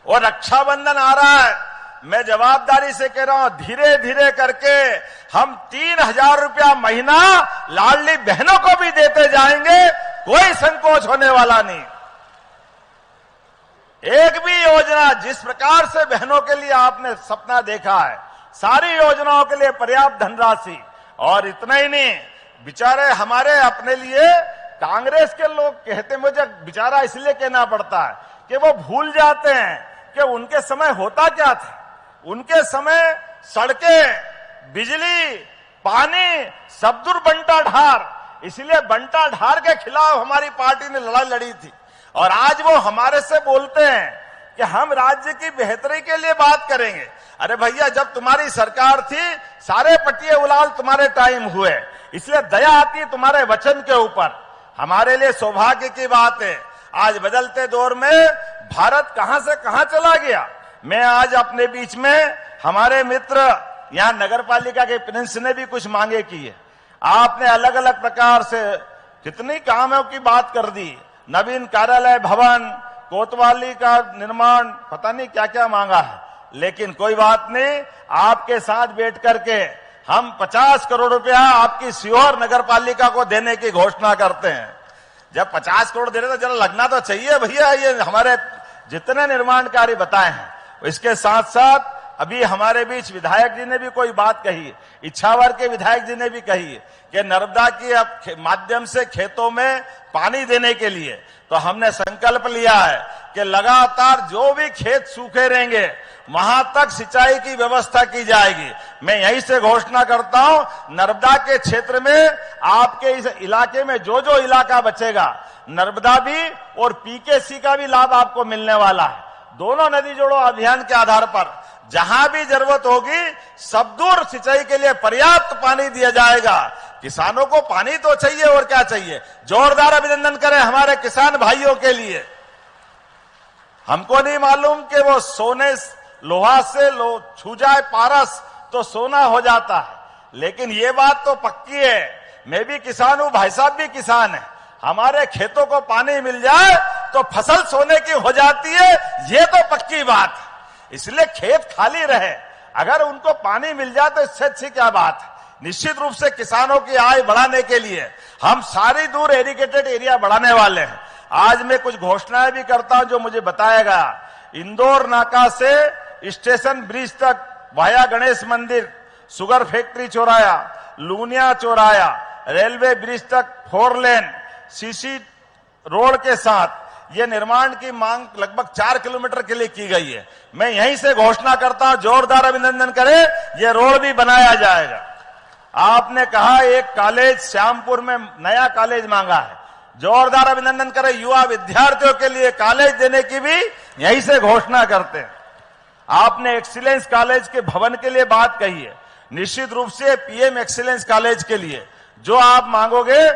और रक्षाबंधन आ रहा है, मैं जवाबदारी से कह रहा हूं, धीरे धीरे करके हम 3,000 रुपया महीना लाडली बहनों को भी देते जाएंगे, कोई संकोच होने वाला नहीं। एक भी योजना जिस प्रकार से बहनों के लिए आपने सपना देखा है, सारी योजनाओं के लिए पर्याप्त धनराशि। और इतना ही नहीं, बेचारे हमारे अपने लिए कांग्रेस के लोग कहते, मुझे बेचारा इसलिए कहना पड़ता है कि वो भूल जाते हैं कि उनके समय होता क्या था। उनके समय सड़कें, बिजली, पानी सब दूर बंटा ढार, इसलिए बंटा ढार के खिलाफ हमारी पार्टी ने लड़ाई लड़ी थी। और आज वो हमारे से बोलते हैं कि हम राज्य की बेहतरी के लिए बात करेंगे। अरे भैया, जब तुम्हारी सरकार थी सारे पटिए उलाल तुम्हारे टाइम हुए, इसलिए दया आती है तुम्हारे वचन के ऊपर। हमारे लिए सौभाग्य की बात है, आज बदलते दौर में भारत कहां से कहां चला गया। मैं आज अपने बीच में हमारे मित्र यहां नगर पालिका के प्रिंस ने भी कुछ मांगे की है। आपने अलग अलग प्रकार से कितनी कामों की बात कर दी, नवीन कार्यालय भवन, कोतवाली का निर्माण, पता नहीं क्या क्या मांगा है। लेकिन कोई बात नहीं, आपके साथ बैठ करके हम 50 करोड़ रुपया आपकी सीहोर नगर पालिका को देने की घोषणा करते हैं। जब 50 करोड़ दे रहे तो जरा लगना तो चाहिए भैया, ये हमारे जितने निर्माण कार्य बताए हैं। इसके साथ साथ अभी हमारे बीच विधायक जी ने भी कोई बात कही, इच्छावर के विधायक जी ने भी कही कि नर्मदा की माध्यम से खेतों में पानी देने के लिए तो हमने संकल्प लिया है कि लगातार जो भी खेत सूखे रहेंगे वहां तक सिंचाई की व्यवस्था की जाएगी। मैं यहीं से घोषणा करता हूं, नर्मदा के क्षेत्र में आपके इस इलाके में जो जो इलाका बचेगा, नर्मदा भी और पीकेसी का भी लाभ आपको मिलने वाला है। दोनों नदी जोड़ो अभियान के आधार पर जहां भी जरूरत होगी सब दूर सिंचाई के लिए पर्याप्त पानी दिया जाएगा। किसानों को पानी तो चाहिए, और क्या चाहिए। जोरदार अभिनंदन करें हमारे किसान भाइयों के लिए। हमको नहीं मालूम कि वो सोने लोहा से छू जाए पारस तो सोना हो जाता है, लेकिन ये बात तो पक्की है। मैं भी किसान हूं, भाई साहब भी किसान है। हमारे खेतों को पानी मिल जाए तो फसल सोने की हो जाती है, ये तो पक्की बात है। इसलिए खेत खाली रहे, अगर उनको पानी मिल जाए तो इससे अच्छी क्या बात है। निश्चित रूप से किसानों की आय बढ़ाने के लिए हम सारी दूर एरिगेटेड एरिया बढ़ाने वाले हैं। आज मैं कुछ घोषणाएं भी करता हूं जो मुझे बताया गया। इंदौर नाका से स्टेशन ब्रिज तक via Ganesh Mandir, sugar factory चौराया, लूनिया चौराया, रेलवे ब्रिज तक 4 लेन सीसी रोड के साथ ये निर्माण की मांग लगभग 4 किलोमीटर के लिए की गई है। मैं यहीं से घोषणा करता हूं, जोरदार अभिनंदन करें, ये रोड भी बनाया जाएगा। आपने कहा एक कॉलेज श्यामपुर में नया कॉलेज मांगा है, जोरदार अभिनंदन करें। युवा विद्यार्थियों के लिए कॉलेज देने की भी यहीं से घोषणा करते हैं। आपने एक्सीलेंस कॉलेज के भवन के लिए बात कही है, निश्चित रूप से पीएम एक्सीलेंस कॉलेज के लिए जो आप मांगोगे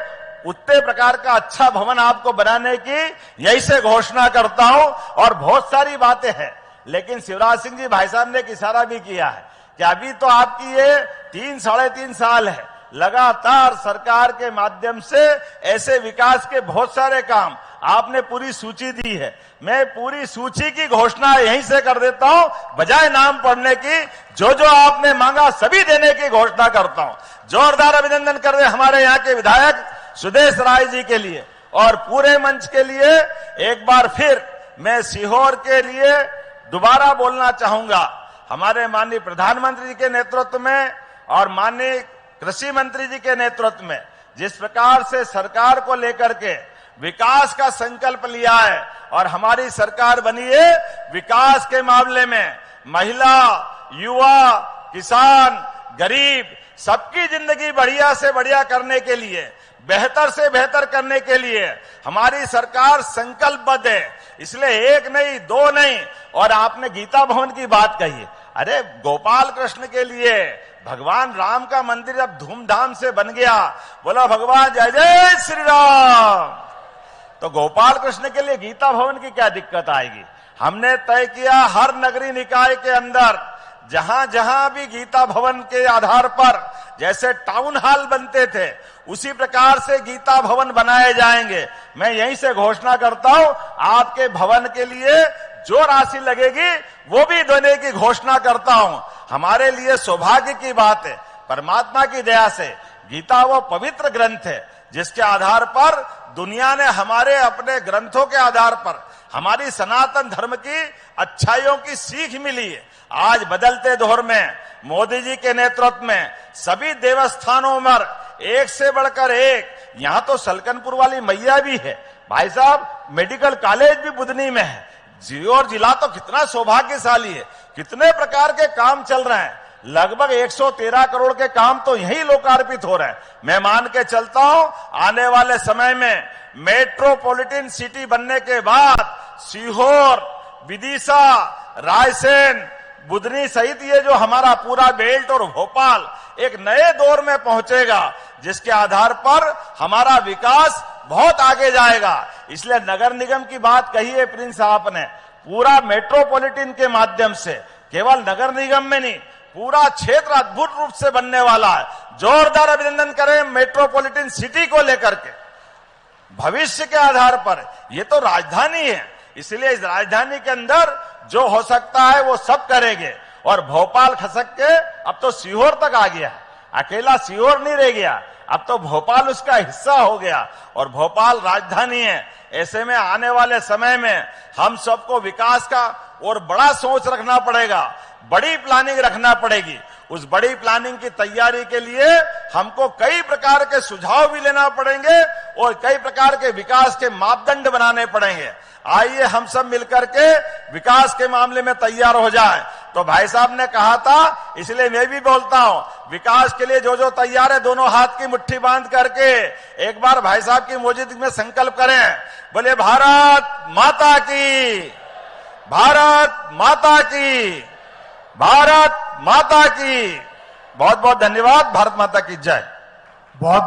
उतने प्रकार का अच्छा भवन आपको बनाने की यही से घोषणा करता हूं। और बहुत सारी बातें हैं, लेकिन शिवराज सिंह जी भाई साहब ने एक इशारा भी किया है कि अभी तो आपकी ये 3-3.5 साल है, लगातार सरकार के माध्यम से ऐसे विकास के बहुत सारे काम आपने पूरी सूची दी है। मैं पूरी सूची की घोषणा यहीं से कर देता हूं, बजाय नाम पढ़ने की। जो जो आपने मांगा सभी देने की घोषणा करता हूं। जोरदार अभिनंदन कर दे हमारे यहाँ के विधायक सुदेश राय जी के लिए। और पूरे मंच के लिए एक बार फिर मैं सीहोर के लिए दोबारा बोलना चाहूंगा। हमारे माननीय प्रधानमंत्री जी के नेतृत्व में और माननीय कृषि मंत्री जी के नेतृत्व में जिस प्रकार से सरकार को लेकर के विकास का संकल्प लिया है और हमारी सरकार बनी है, विकास के मामले में महिला, युवा, किसान, गरीब सबकी जिंदगी बढ़िया से बढ़िया करने के लिए, बेहतर से बेहतर करने के लिए हमारी सरकार संकल्पबद्ध है। इसलिए 1 नहीं 2 नहीं। और आपने गीता भवन की बात कही है, अरे गोपाल कृष्ण के लिए भगवान राम का मंदिर जब धूमधाम से बन गया, बोला भगवान जय जय श्री राम, तो गोपाल कृष्ण के लिए गीता भवन की क्या दिक्कत आएगी। हमने तय किया हर नगरीय निकाय के अंदर जहां जहां भी गीता भवन के आधार पर जैसे टाउन हॉल बनते थे उसी प्रकार से गीता भवन बनाए जाएंगे। मैं यहीं से घोषणा करता हूं, आपके भवन के लिए जो राशि लगेगी वो भी देने की घोषणा करता हूं। हमारे लिए सौभाग्य की बात है, परमात्मा की दया से गीता वो पवित्र ग्रंथ है जिसके आधार पर दुनिया ने हमारे अपने ग्रंथों के आधार पर हमारी सनातन धर्म की अच्छाइयों की सीख मिली है। आज बदलते दौर में मोदी जी के नेतृत्व में सभी देवस्थानों में एक से बढ़कर एक, यहां तो सलकनपुर वाली मैया भी है भाई साहब, मेडिकल कॉलेज भी बुधनी में है। और जिला तो कितना सौभाग्यशाली है, कितने प्रकार के काम चल रहे हैं। लगभग 113 करोड़ के काम तो यही लोकार्पित हो रहे हैं। मैं मान के चलता हूं आने वाले समय में मेट्रोपॉलिटन सिटी बनने के बाद सीहोर, विदिशा, रायसेन, बुधनी सहित ये जो हमारा पूरा बेल्ट और भोपाल एक नए दौर में पहुंचेगा जिसके आधार पर हमारा विकास बहुत आगे जाएगा। इसलिए नगर निगम की बात कही है प्रिंस साहब ने, पूरा मेट्रोपॉलिटन के माध्यम से केवल नगर निगम में नहीं पूरा क्षेत्र अद्भुत रूप से बनने वाला है। जोरदार अभिनंदन करें मेट्रोपॉलिटन सिटी को लेकर के। भविष्य के आधार पर ये तो राजधानी है, इसलिए इस राजधानी के अंदर जो हो सकता है वो सब करेंगे। और भोपाल खसक के अब तो सीहोर तक आ गया है, अकेला सीहोर नहीं रह गया, अब तो भोपाल उसका हिस्सा हो गया और भोपाल राजधानी है। ऐसे में आने वाले समय में हम सबको विकास का और बड़ा सोच रखना पड़ेगा, बड़ी प्लानिंग रखना पड़ेगी। उस बड़ी प्लानिंग की तैयारी के लिए हमको कई प्रकार के सुझाव भी लेना पड़ेंगे और कई प्रकार के विकास के मापदंड बनाने पड़ेंगे। आइए हम सब मिलकर के विकास के मामले में तैयार हो जाएं। तो भाई साहब ने कहा था, इसलिए मैं भी बोलता हूं, विकास के लिए जो जो तैयार है दोनों हाथ की मुट्ठी बांध करके एक बार भाई साहब की मौजूदगी में संकल्प करें। बोले भारत माता की, भारत माता की, भारत माता की। बहुत बहुत धन्यवाद। भारत माता की जय। बहुत